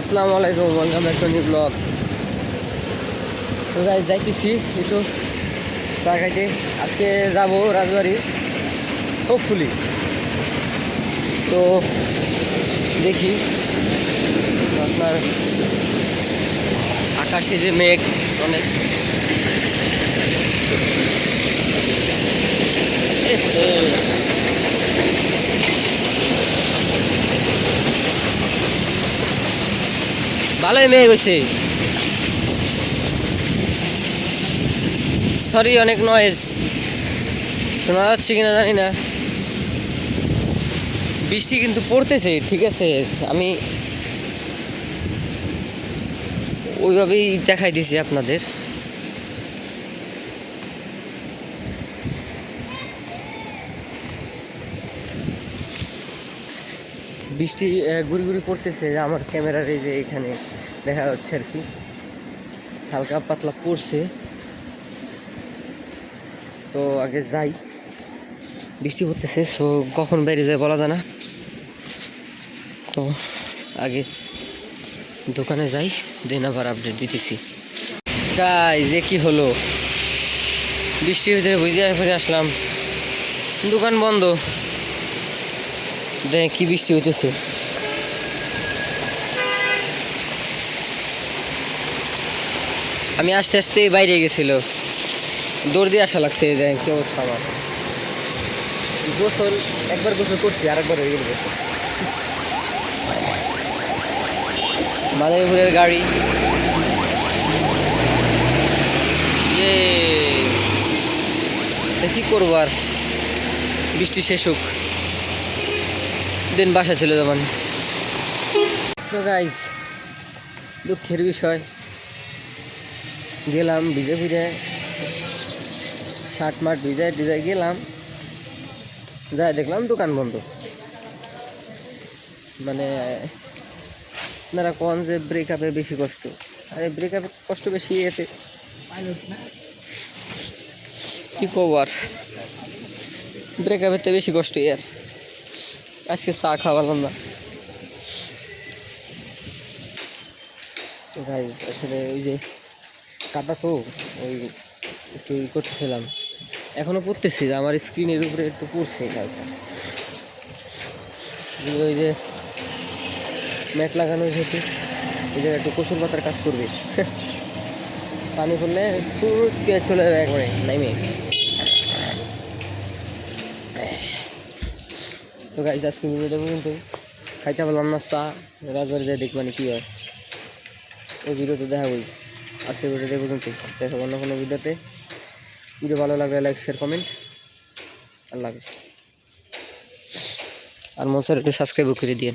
আসসালামু আলাইকুম, welcome back to new blog. তো গাইস যাইতেছি একটু চা খাইতে। আজকে যাবো রাজবাড়ি হোপফুলি। তো দেখি আপনার আকাশে যে মেঘ অনেক, ভালোই মেঘ হয়েছে। সরি, অনেক নয়েজ শোনা যাচ্ছে কিনা জানি না। বৃষ্টি কিন্তু পড়তেছে, ঠিক আছে, আমি ওইভাবেই দেখাই দিছি আপনাদের। বৃষ্টি গুড়ি গুড়ি পড়তেছে, আমার ক্যামেরার এই যে এখানে দেখা যাচ্ছে আর কি, হালকা পাতলা পড়ছে। তো আগে যাই, বৃষ্টি পড়তেছে, সো কখন বাইরে যায় বলা যায় না। তো আগে দোকানে যাই, দেন আবার আপডেট দিতেছি। গাইস যে কি হলো, বৃষ্টির ভিতরে ভিজে ফিরে আসলাম, দোকান বন্ধ। দেখ কি বৃষ্টি হইতেছে। আমি আস্তে আস্তে বাইরে গেছিল, দৌড় দিয়ে আসা লাগছে। দেখ কি অবস্থা আমার। গোসল একবার গোসল করছি, আরেকবার হয়ে গেল। মাদারীপুরের গাড়ি, ইয়ে কি করবো আর, বৃষ্টি শেষ হোক, দিন বাসা ছিল তখন। তো গাইস দুঃখের বিষয়, গেলাম ভিজে ভিজে, শার্ট মার্ট ভিজায় ভিজায় গেলাম, যাই দেখলাম দোকান বন্ধ। মানে আপনারা কোন যে ব্রেকআপে বেশি কষ্ট, আরে ব্রেকআপে কষ্ট বেশি এতে কি কবার, ব্রেকআপের বেশি কষ্ট ইয়ার। আজকে চা খাওয়ালাম না। তো গাইস আসলে ওই যে কাটা, তো ওই একটু করতেছিলাম, এখনো পড়তেছি, আমার স্ক্রিনের উপরে একটু পড়ছে হালকা। ওই যে ম্যাট লাগানো যেহেতু, এই জায়গায় একটু কচুর পাতার কাজ করবে। পানি পড়লে চলে যাবে একবারে নাইমে। তো গাইস আজকে ভিডিওটা পর্যন্ত, খাইতে পারলাম না চা, রাজবাড়ি যাই দেখবানি কী হয়, ওই ভিডিও তো দেখাবই। আজকের ভিডিওটা পর্যন্ত, দেখা অন্য কোনো ভিডিওতে। ভিডিও ভালো লাগলে লাইক শেয়ার কমেন্ট। আল্লাহ হাফিজ। আর মোসার একটু সাবস্ক্রাইব করে দিন।